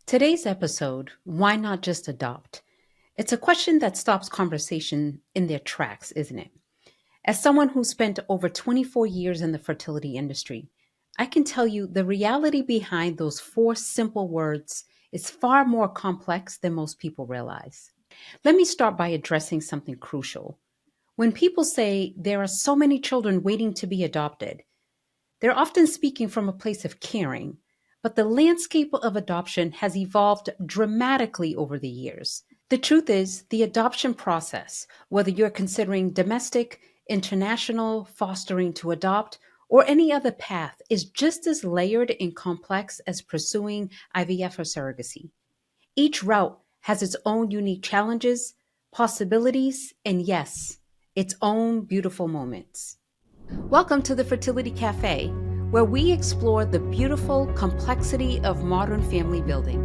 Today's episode, Why Not Just Adopt? It's a question that stops conversation in their tracks, isn't it? As someone who spent over 24 years in the fertility industry, I can tell you the reality behind those four simple words is far more complex than most people realize. Let me start by addressing something crucial. When people say there are so many children waiting to be adopted, they're often speaking from a place of caring, but the landscape of adoption has evolved dramatically over the years. The truth is, the adoption process, whether you're considering domestic, international, fostering to adopt, or any other path, is just as layered and complex as pursuing IVF or surrogacy. Each route has its own unique challenges, possibilities, and yes, its own beautiful moments. Welcome to the Fertility Cafe, where we explore the beautiful complexity of modern family building.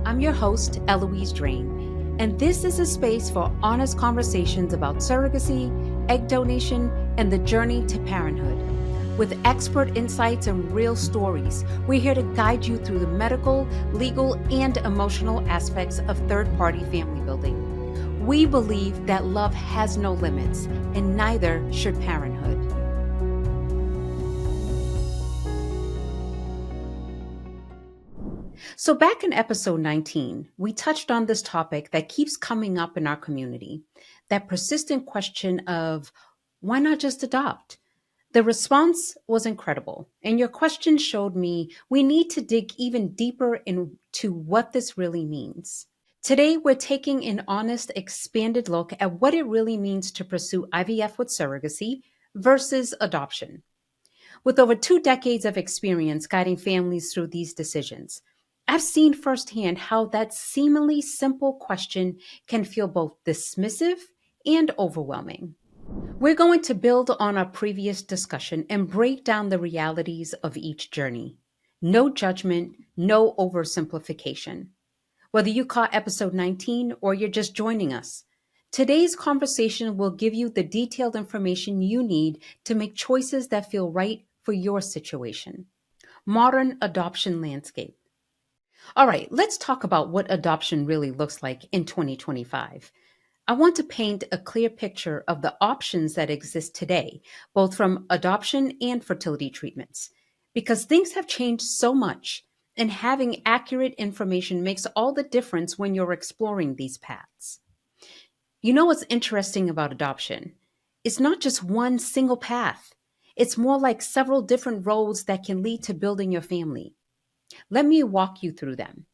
I'm your host, Eloise Drain, and this is a space for honest conversations about surrogacy, egg donation, and the journey to parenthood. With expert insights and real stories, we're here to guide you through the medical, legal, and emotional aspects of third-party family building. We believe that love has no limits, and neither should parenthood. So, back in episode 19, we touched on this topic that keeps coming up in our community, that persistent question of why not just adopt? The response was incredible, and your question showed me we need to dig even deeper into what this really means. Today, we're taking an honest, expanded look at what it really means to pursue IVF with surrogacy versus adoption. With over 2 decades of experience guiding families through these decisions, I've seen firsthand how that seemingly simple question can feel both dismissive and overwhelming. We're going to build on our previous discussion and break down the realities of each journey. No judgment, no oversimplification. Whether you caught episode 19 or you're just joining us, today's conversation will give you the detailed information you need to make choices that feel right for your situation. Modern adoption landscape. All right, let's talk about what adoption really looks like in 2025. I want to paint a clear picture of the options that exist today, both from adoption and fertility treatments, because things have changed so much, and having accurate information makes all the difference when you're exploring these paths. You know what's interesting about adoption? It's not just one single path. It's more like several different roads that can lead to building your family. Let me walk you through them.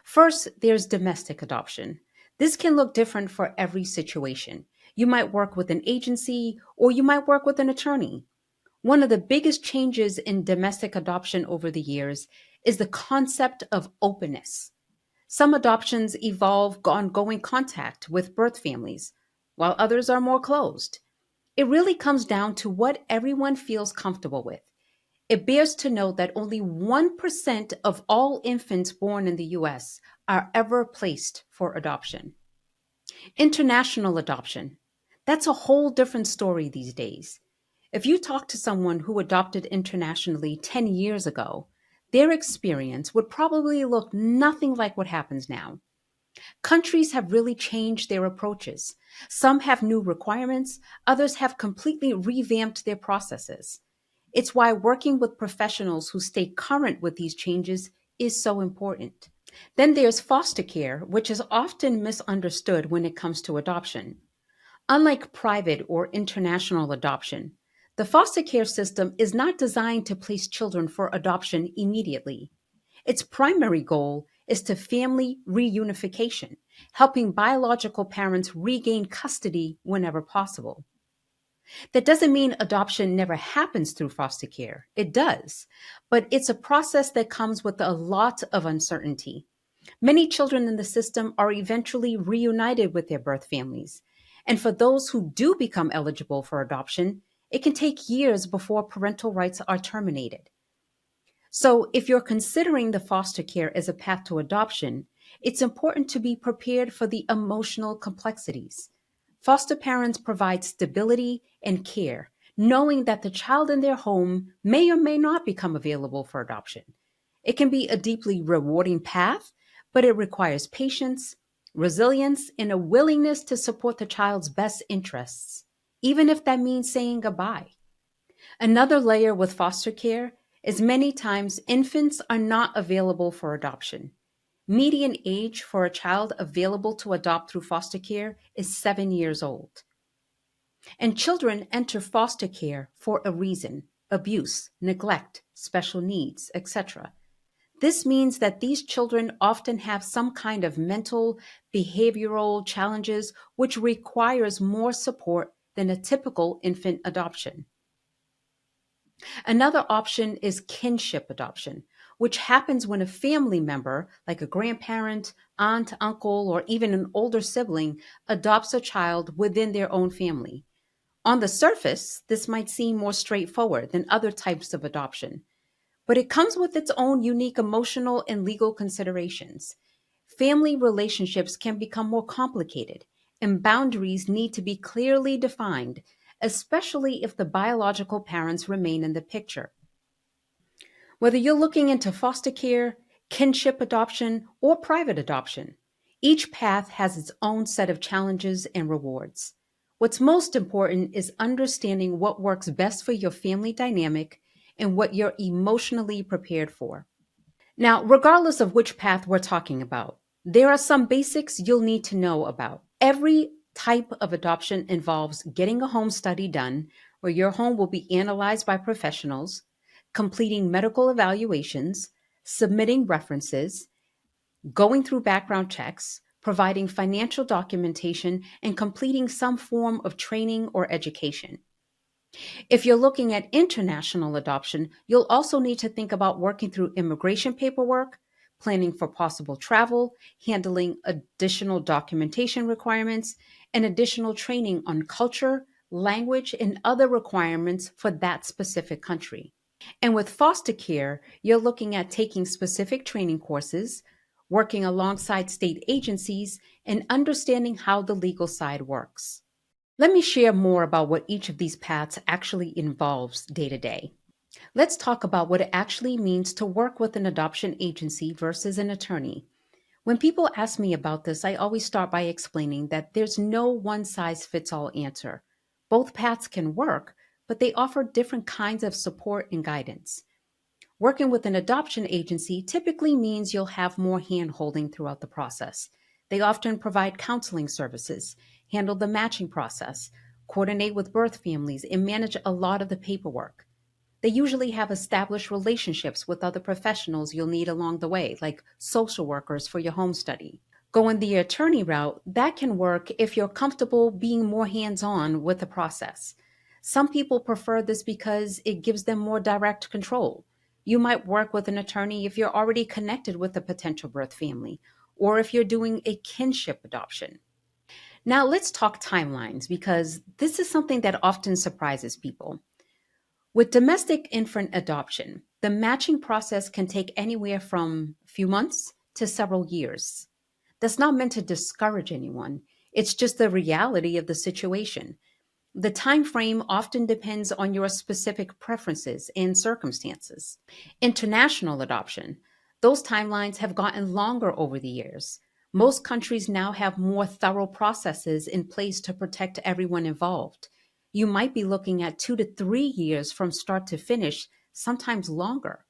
First, there's domestic adoption. This can look different for every situation. You might work with an agency or you might work with an attorney. One of the biggest changes in domestic adoption over the years is the concept of openness. Some adoptions evolve ongoing contact with birth families, while others are more closed. It really comes down to what everyone feels comfortable with. It bears to note that only 1% of all infants born in the US are ever placed for adoption. International adoption. That's a whole different story these days. If you talk to someone who adopted internationally 10 years ago, their experience would probably look nothing like what happens now. Countries have really changed their approaches. Some have new requirements, others have completely revamped their processes. It's why working with professionals who stay current with these changes is so important. Then there's foster care, which is often misunderstood when it comes to adoption. Unlike private or international adoption, the foster care system is not designed to place children for adoption immediately. Its primary goal is to family reunification, helping biological parents regain custody whenever possible. That doesn't mean adoption never happens through foster care. It does, but it's a process that comes with a lot of uncertainty. Many children in the system are eventually reunited with their birth families. And for those who do become eligible for adoption, it can take years before parental rights are terminated. So if you're considering the foster care as a path to adoption, it's important to be prepared for the emotional complexities. Foster parents provide stability and care, knowing that the child in their home may or may not become available for adoption. It can be a deeply rewarding path, but it requires patience, resilience, and a willingness to support the child's best interests, even if that means saying goodbye. Another layer with foster care is many times infants are not available for adoption. Median age for a child available to adopt through foster care is 7 years old. And children enter foster care for a reason: abuse, neglect, special needs, etc. This means that these children often have some kind of mental, behavioral challenges which requires more support than a typical infant adoption. Another option is kinship adoption, which happens when a family member, like a grandparent, aunt, uncle, or even an older sibling, adopts a child within their own family. On the surface, this might seem more straightforward than other types of adoption, but it comes with its own unique emotional and legal considerations. Family relationships can become more complicated, and boundaries need to be clearly defined, especially if the biological parents remain in the picture. Whether you're looking into foster care, kinship adoption, or private adoption, each path has its own set of challenges and rewards. What's most important is understanding what works best for your family dynamic and what you're emotionally prepared for. Now, regardless of which path we're talking about, there are some basics you'll need to know about. Every type of adoption involves getting a home study done, where your home will be analyzed by professionals, completing medical evaluations, submitting references, going through background checks, providing financial documentation, and completing some form of training or education. If you're looking at international adoption, you'll also need to think about working through immigration paperwork, planning for possible travel, handling additional documentation requirements, and additional training on culture, language, and other requirements for that specific country. And with foster care, you're looking at taking specific training courses, working alongside state agencies, and understanding how the legal side works. Let me share more about what each of these paths actually involves day to day. Let's talk about what it actually means to work with an adoption agency versus an attorney. When people ask me about this, I always start by explaining that there's no one size fits all answer. Both paths can work, but they offer different kinds of support and guidance. Working with an adoption agency typically means you'll have more hand holding throughout the process. They often provide counseling services, handle the matching process, coordinate with birth families, and manage a lot of the paperwork. They usually have established relationships with other professionals you'll need along the way, like social workers for your home study. Going the attorney route, that can work if you're comfortable being more hands on with the process. Some people prefer this because it gives them more direct control. You might work with an attorney if you're already connected with a potential birth family, or if you're doing a kinship adoption. Now, let's talk timelines because this is something that often surprises people. With domestic infant adoption, the matching process can take anywhere from a few months to several years. That's not meant to discourage anyone. It's just the reality of the situation. The time frame often depends on your specific preferences and circumstances. International adoption, those timelines have gotten longer over the years. Most countries now have more thorough processes in place to protect everyone involved. You might be looking at 2 to 3 years from start to finish, sometimes longer.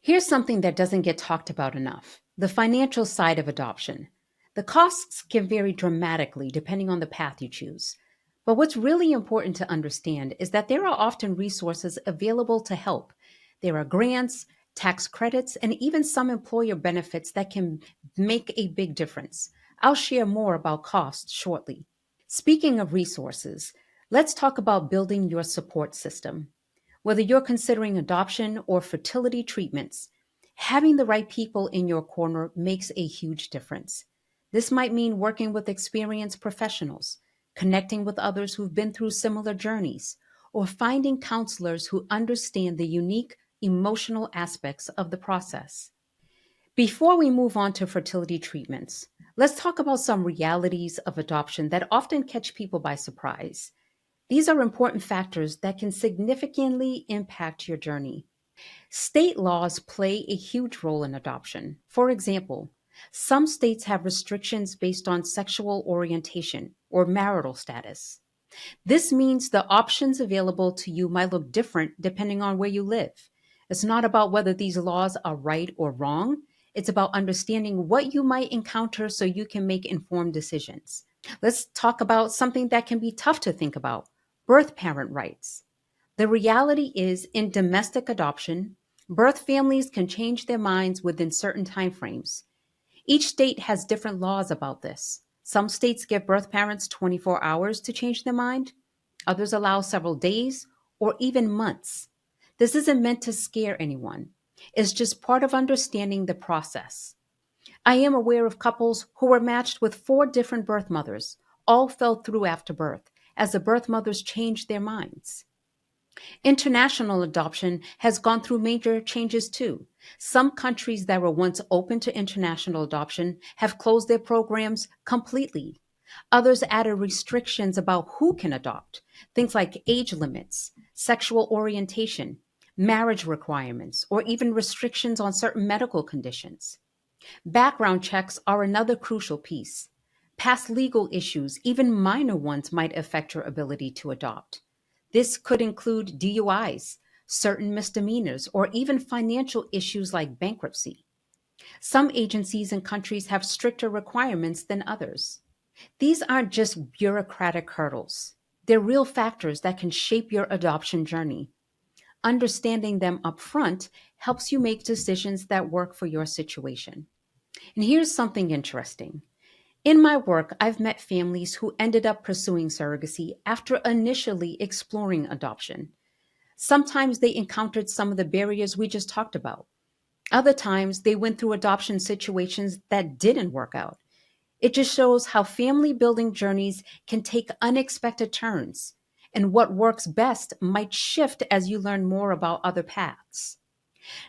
Here's something that doesn't get talked about enough: the financial side of adoption. The costs can vary dramatically depending on the path you choose. But what's really important to understand is that there are often resources available to help. There are grants, tax credits, and even some employer benefits that can make a big difference. I'll share more about costs shortly. Speaking of resources, let's talk about building your support system. Whether you're considering adoption or fertility treatments, having the right people in your corner makes a huge difference. This might mean working with experienced professionals, connecting with others who've been through similar journeys, or finding counselors who understand the unique emotional aspects of the process. Before we move on to fertility treatments, let's talk about some realities of adoption that often catch people by surprise. These are important factors that can significantly impact your journey. State laws play a huge role in adoption. For example, Some states have restrictions based on sexual orientation or marital status. This means the options available to you might look different depending on where you live. It's not about whether these laws are right or wrong. It's about understanding what you might encounter so you can make informed decisions. Let's talk about something that can be tough to think about: birth parent rights. The reality is, in domestic adoption, birth families can change their minds within certain timeframes. Each state has different laws about this. Some states give birth parents 24 hours to change their mind. Others allow several days or even months. This isn't meant to scare anyone. It's just part of understanding the process. I am aware of couples who were matched with four different birth mothers. All fell through after birth, as the birth mothers changed their minds. International adoption has gone through major changes too. Some countries that were once open to international adoption have closed their programs completely. Others added restrictions about who can adopt, things like age limits, sexual orientation, marriage requirements, or even restrictions on certain medical conditions. Background checks are another crucial piece. Past legal issues, even minor ones, might affect your ability to adopt. This could include DUIs, certain misdemeanors, or even financial issues like bankruptcy. Some agencies and countries have stricter requirements than others. These aren't just bureaucratic hurdles. They're real factors that can shape your adoption journey. Understanding them upfront helps you make decisions that work for your situation. And here's something interesting. In my work, I've met families who ended up pursuing surrogacy after initially exploring adoption. Sometimes they encountered some of the barriers we just talked about. Other times they went through adoption situations that didn't work out. It just shows how family building journeys can take unexpected turns, and what works best might shift as you learn more about other paths.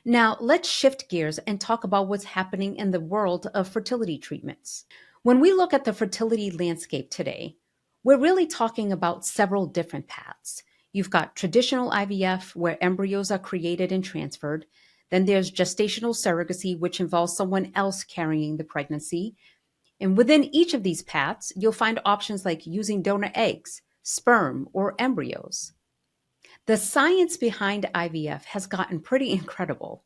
Now, let's shift gears and talk about what's happening in the world of fertility treatments. When we look at the fertility landscape today, we're really talking about several different paths. You've got traditional IVF, where embryos are created and transferred. Then there's gestational surrogacy, which involves someone else carrying the pregnancy. And within each of these paths, you'll find options like using donor eggs, sperm, or embryos. The science behind IVF has gotten pretty incredible.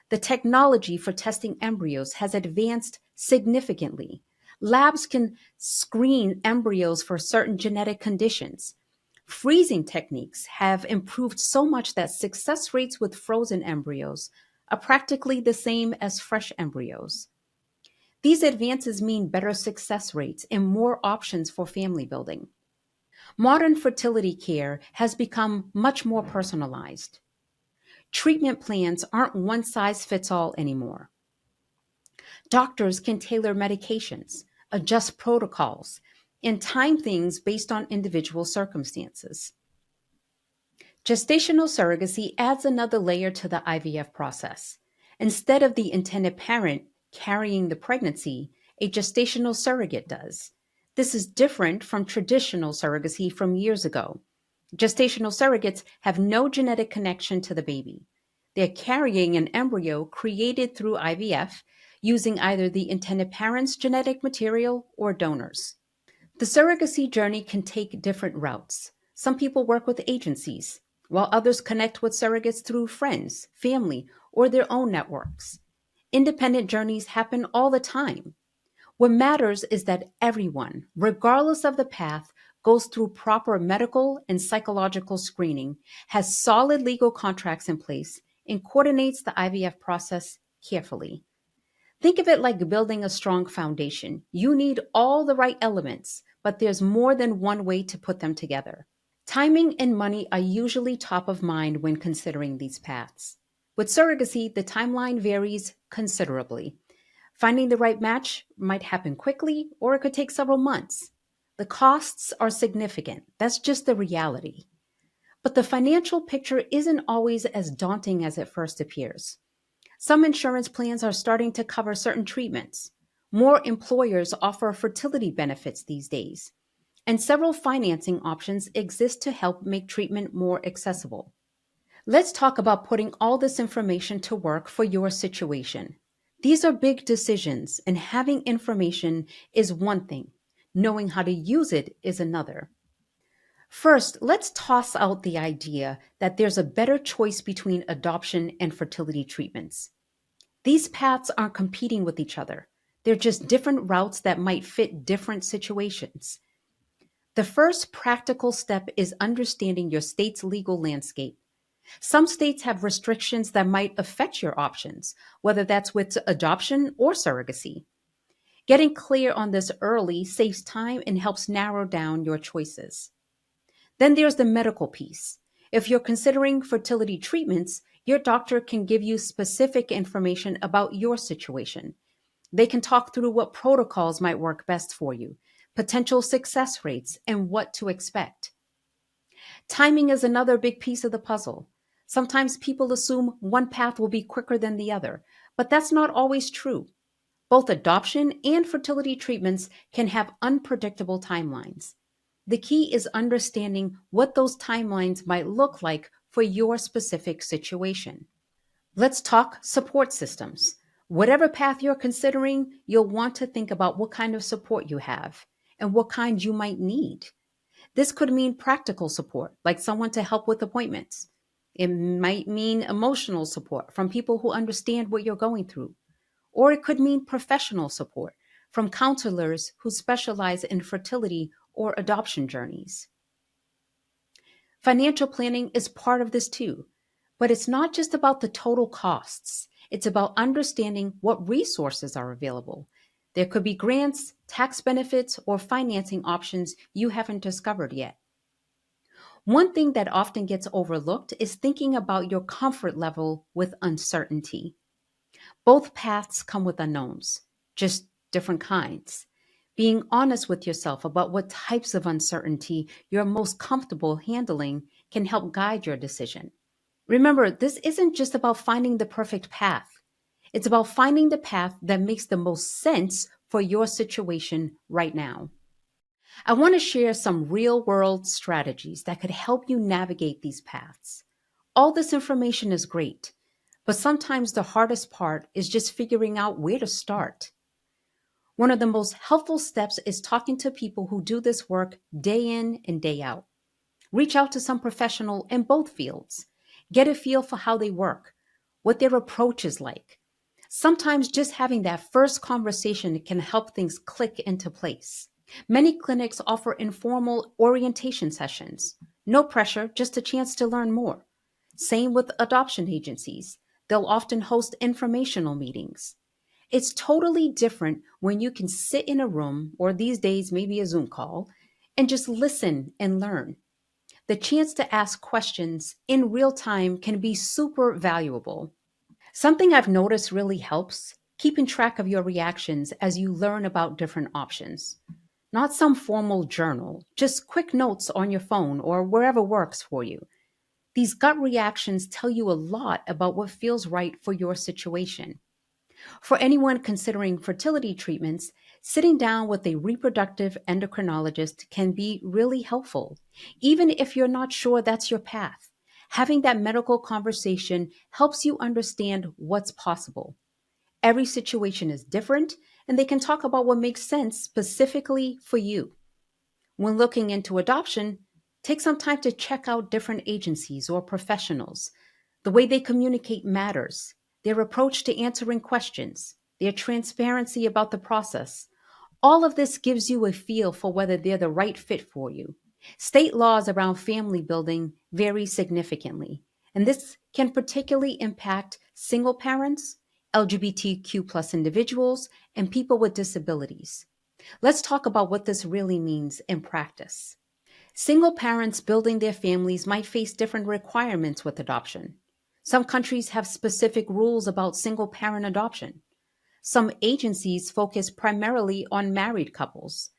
The technology for testing embryos has advanced significantly. Labs can screen embryos for certain genetic conditions. Freezing techniques have improved so much that success rates with frozen embryos are practically the same as fresh embryos. These advances mean better success rates and more options for family building. Modern fertility care has become much more personalized. Treatment plans aren't one size fits all anymore. Doctors can tailor medications, adjust protocols, and time things based on individual circumstances. Gestational surrogacy adds another layer to the IVF process. Instead of the intended parent carrying the pregnancy, a gestational surrogate does. This is different from traditional surrogacy from years ago. Gestational surrogates have no genetic connection to the baby. They're carrying an embryo created through IVF using either the intended parent's genetic material or donors. The surrogacy journey can take different routes. Some people work with agencies, while others connect with surrogates through friends, family, or their own networks. Independent journeys happen all the time. What matters is that everyone, regardless of the path, goes through proper medical and psychological screening, has solid legal contracts in place, and coordinates the IVF process carefully. Think of it like building a strong foundation. You need all the right elements, but there's more than one way to put them together. Timing and money are usually top of mind when considering these paths. With surrogacy, the timeline varies considerably. Finding the right match might happen quickly, or it could take several months. The costs are significant. That's just the reality. But the financial picture isn't always as daunting as it first appears. Some insurance plans are starting to cover certain treatments. More employers offer fertility benefits these days, and several financing options exist to help make treatment more accessible. Let's talk about putting all this information to work for your situation. These are big decisions, and having information is one thing. Knowing how to use it is another. First, let's toss out the idea that there's a better choice between adoption and fertility treatments. These paths aren't competing with each other. They're just different routes that might fit different situations. The first practical step is understanding your state's legal landscape. Some states have restrictions that might affect your options, whether that's with adoption or surrogacy. Getting clear on this early saves time and helps narrow down your choices. Then there's the medical piece. If you're considering fertility treatments, your doctor can give you specific information about your situation. They can talk through what protocols might work best for you, potential success rates, and what to expect. Timing is another big piece of the puzzle. Sometimes people assume one path will be quicker than the other, but that's not always true. Both adoption and fertility treatments can have unpredictable timelines. The key is understanding what those timelines might look like for your specific situation. Let's talk support systems. Whatever path you're considering, you'll want to think about what kind of support you have and what kind you might need. This could mean practical support, like someone to help with appointments. It might mean emotional support from people who understand what you're going through. Or it could mean professional support from counselors who specialize in fertility or adoption journeys. Financial planning is part of this too, but it's not just about the total costs. It's about understanding what resources are available. There could be grants, tax benefits, or financing options you haven't discovered yet. One thing that often gets overlooked is thinking about your comfort level with uncertainty. Both paths come with unknowns, just different kinds. Being honest with yourself about what types of uncertainty you're most comfortable handling can help guide your decision. Remember, this isn't just about finding the perfect path. It's about finding the path that makes the most sense for your situation right now. I want to share some real world strategies that could help you navigate these paths. All this information is great, but sometimes the hardest part is just figuring out where to start. One of the most helpful steps is talking to people who do this work day in and day out. Reach out to some professional in both fields. Get a feel for how they work, what their approach is like. Sometimes just having that first conversation can help things click into place. Many clinics offer informal orientation sessions. No pressure, just a chance to learn more. Same with adoption agencies. They'll often host informational meetings. It's totally different when you can sit in a room, or these days, maybe a Zoom call, and just listen and learn. The chance to ask questions in real time can be super valuable. Something I've noticed really helps keeping track of your reactions as you learn about different options. Not some formal journal, just quick notes on your phone or wherever works for you. These gut reactions tell you a lot about what feels right for your situation. For anyone considering fertility treatments, sitting down with a reproductive endocrinologist can be really helpful. Even if you're not sure that's your path, having that medical conversation helps you understand what's possible. Every situation is different, and they can talk about what makes sense specifically for you. When looking into adoption, take some time to check out different agencies or professionals. The way they communicate matters, their approach to answering questions, their transparency about the process. All of this gives you a feel for whether they're the right fit for you. State laws around family building vary significantly, and this can particularly impact single parents, LGBTQ plus individuals, and people with disabilities. Let's talk about what this really means in practice. Single parents building their families might face different requirements with adoption. Some countries have specific rules about single parent adoption. Some agencies focus primarily on married couples.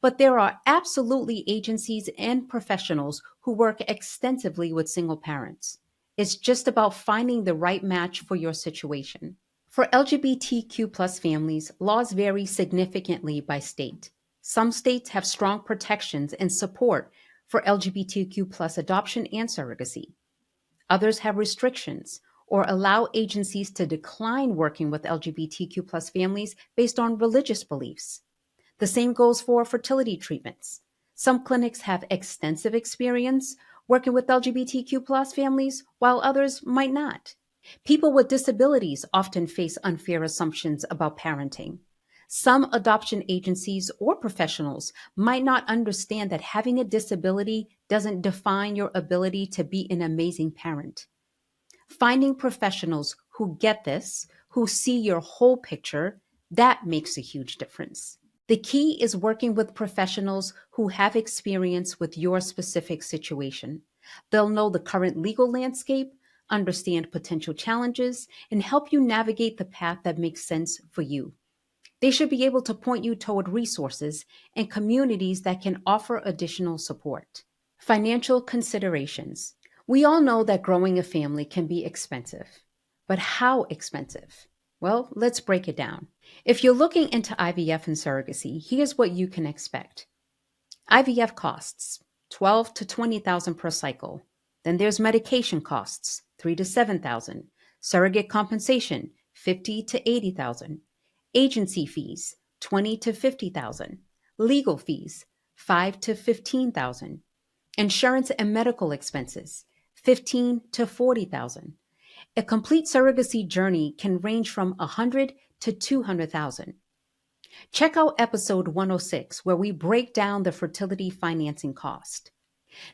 But there are absolutely agencies and professionals who work extensively with single parents. It's just about finding the right match for your situation. For LGBTQ plus families, laws vary significantly by state. Some states have strong protections and support for LGBTQ plus adoption and surrogacy. Others have restrictions or allow agencies to decline working with LGBTQ plus families based on religious beliefs. The same goes for fertility treatments. Some clinics have extensive experience working with LGBTQ plus families, while others might not. People with disabilities often face unfair assumptions about parenting. Some adoption agencies or professionals might not understand that having a disability doesn't define your ability to be an amazing parent. Finding professionals who get this, who see your whole picture, that makes a huge difference. The key is working with professionals who have experience with your specific situation. They'll know the current legal landscape, understand potential challenges, and help you navigate the path that makes sense for you. They should be able to point you toward resources and communities that can offer additional support. Financial considerations. We all know that growing a family can be expensive, but how expensive? Well, let's break it down. If you're looking into IVF and surrogacy, here's what you can expect. IVF costs 12 to 20,000 per cycle. Then there's medication costs, 3 to 7,000. Surrogate compensation, 50 to 80,000. Agency fees, 20 to 50,000. Legal fees, 5 to 15,000. Insurance and medical expenses, 15 to 40,000. A complete surrogacy journey can range from 100 to 200,000. Check out episode 106 where we break down the fertility financing cost.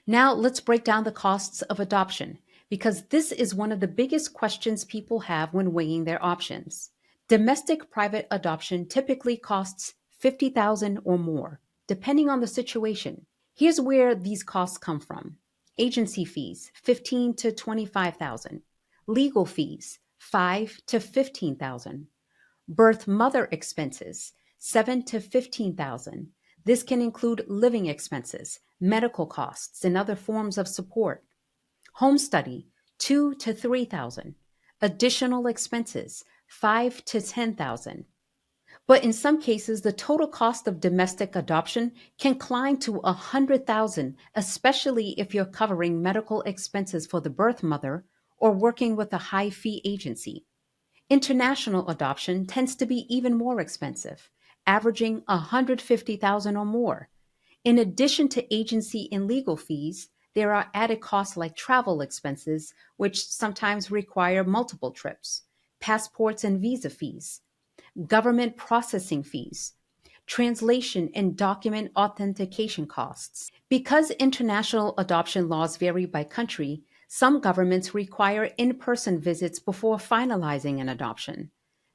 Now let's break down the costs of adoption because this is one of the biggest questions people have when weighing their options. Domestic private adoption typically costs 50,000 or more, depending on the situation. Here's where these costs come from. Agency fees, 15 to 25,000. Legal fees, 5 to 15,000. Birth mother expenses, 7 to 15,000. This can include living expenses, medical costs, and other forms of support. Home study, 2 to 3,000. Additional expenses, 5 to 10,000. But in some cases, the total cost of domestic adoption can climb to 100,000, especially if you're covering medical expenses for the birth mother or working with a high-fee agency. International adoption tends to be even more expensive, averaging 150,000 or more. In addition to agency and legal fees, there are added costs like travel expenses, which sometimes require multiple trips, passports and visa fees, government processing fees, translation and document authentication costs. Because international adoption laws vary by country, some governments require in-person visits before finalizing an adoption.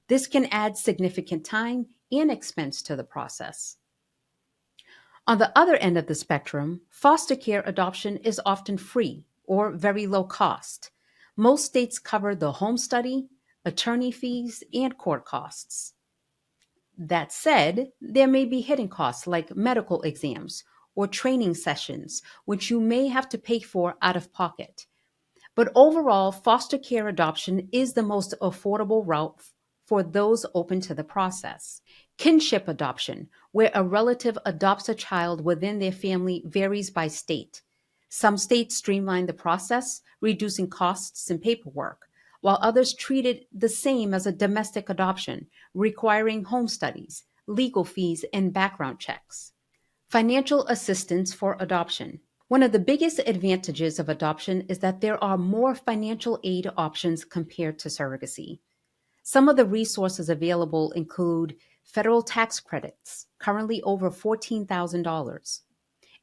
This can add significant time and expense to the process. On the other end of the spectrum, foster care adoption is often free or very low cost. Most states cover the home study, attorney fees, and court costs. That said, there may be hidden costs like medical exams or training sessions, which you may have to pay for out of pocket. But overall, foster care adoption is the most affordable route for those open to the process. Kinship adoption, where a relative adopts a child within their family, varies by state. Some states streamline the process, reducing costs and paperwork, while others treat it the same as a domestic adoption, requiring home studies, legal fees, and background checks. Financial assistance for adoption. One of the biggest advantages of adoption is that there are more financial aid options compared to surrogacy. Some of the resources available include federal tax credits, currently over $14,000,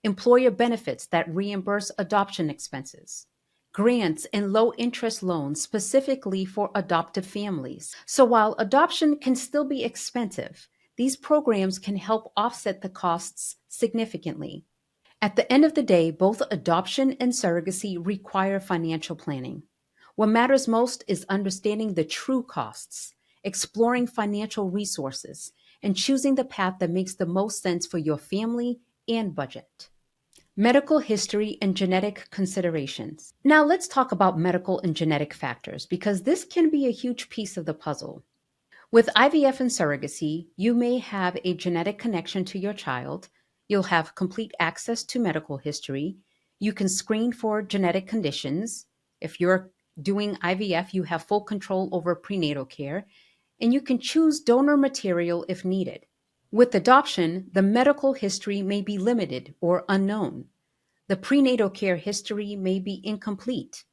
employer benefits that reimburse adoption expenses, grants and low-interest loans specifically for adoptive families. So while adoption can still be expensive, these programs can help offset the costs significantly. At the end of the day, both adoption and surrogacy require financial planning. What matters most is understanding the true costs, exploring financial resources, and choosing the path that makes the most sense for your family and budget. Medical history and genetic considerations. Now let's talk about medical and genetic factors because this can be a huge piece of the puzzle. With IVF and surrogacy, you may have a genetic connection to your child. You'll have complete access to medical history. You can screen for genetic conditions. If you're Doing IVF, you have full control over prenatal care, and you can choose donor material if needed. With adoption, the medical history may be limited or unknown. The prenatal care history may be incomplete.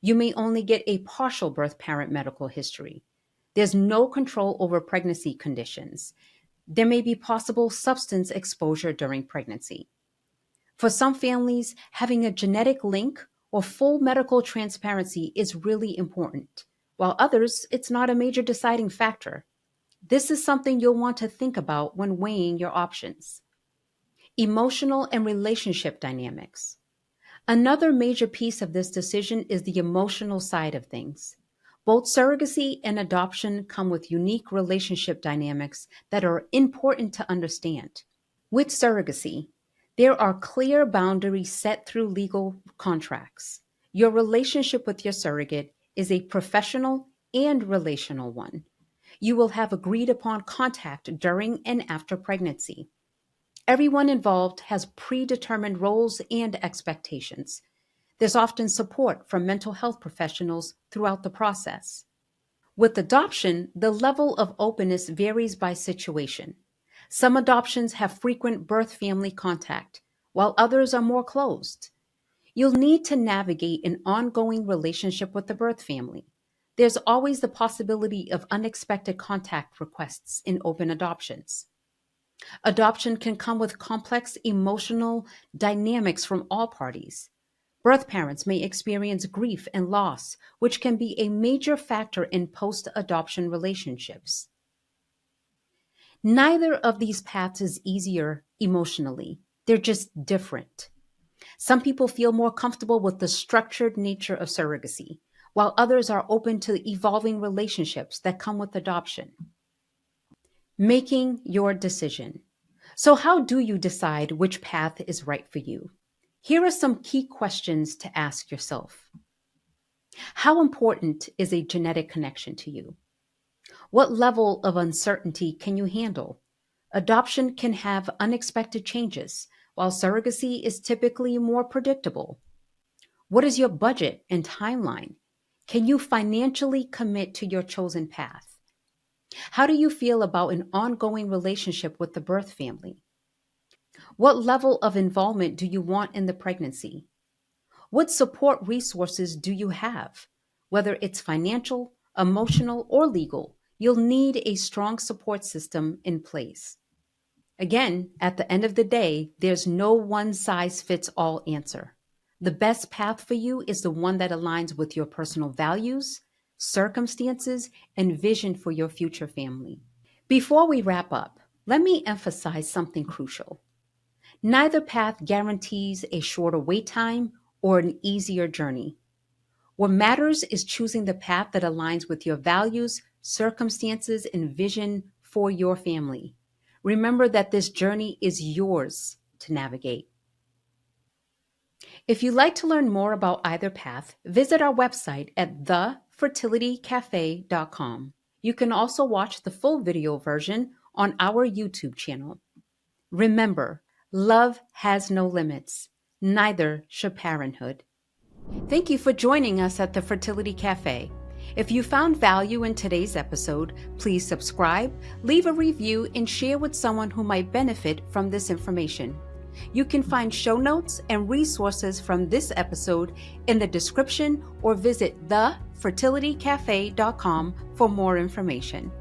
You may only get a partial birth parent medical history. There's no control over pregnancy conditions. There may be possible substance exposure during pregnancy. For some families, having a genetic link or full medical transparency is really important, while others, it's not a major deciding factor. This is something you'll want to think about when weighing your options. Emotional and relationship dynamics. Another major piece of this decision is the emotional side of things. Both surrogacy and adoption come with unique relationship dynamics that are important to understand. With surrogacy, there are clear boundaries set through legal contracts. Your relationship with your surrogate is a professional and relational one. You will have agreed upon contact during and after pregnancy. Everyone involved has predetermined roles and expectations. There's often support from mental health professionals throughout the process. With adoption, the level of openness varies by situation. Some adoptions have frequent birth family contact, while others are more closed. You'll need to navigate an ongoing relationship with the birth family. There's always the possibility of unexpected contact requests in open adoptions. Adoption can come with complex emotional dynamics from all parties. Birth parents may experience grief and loss, which can be a major factor in post-adoption relationships. Neither of these paths is easier emotionally. They're just different. Some people feel more comfortable with the structured nature of surrogacy, while others are open to evolving relationships that come with adoption. Making your decision. So, how do you decide which path is right for you? Here are some key questions to ask yourself. How important is a genetic connection to you? What level of uncertainty can you handle? Adoption can have unexpected changes, while surrogacy is typically more predictable. What is your budget and timeline? Can you financially commit to your chosen path? How do you feel about an ongoing relationship with the birth family? What level of involvement do you want in the pregnancy? What support resources do you have? Whether it's financial, emotional, or legal, you'll need a strong support system in place. Again, at the end of the day, there's no one-size-fits-all answer. The best path for you is the one that aligns with your personal values, circumstances, and vision for your future family. Before we wrap up, let me emphasize something crucial. Neither path guarantees a shorter wait time or an easier journey. What matters is choosing the path that aligns with your values, circumstances, and vision for your family. Remember that this journey is yours to navigate. If you'd like to learn more about either path, visit our website at thefertilitycafe.com. You can also watch the full video version on our YouTube channel. Remember, love has no limits. Neither should parenthood. Thank you for joining us at the Fertility Cafe. If you found value in today's episode, please subscribe, leave a review, and share with someone who might benefit from this information. You can find show notes and resources from this episode in the description or visit thefertilitycafe.com for more information.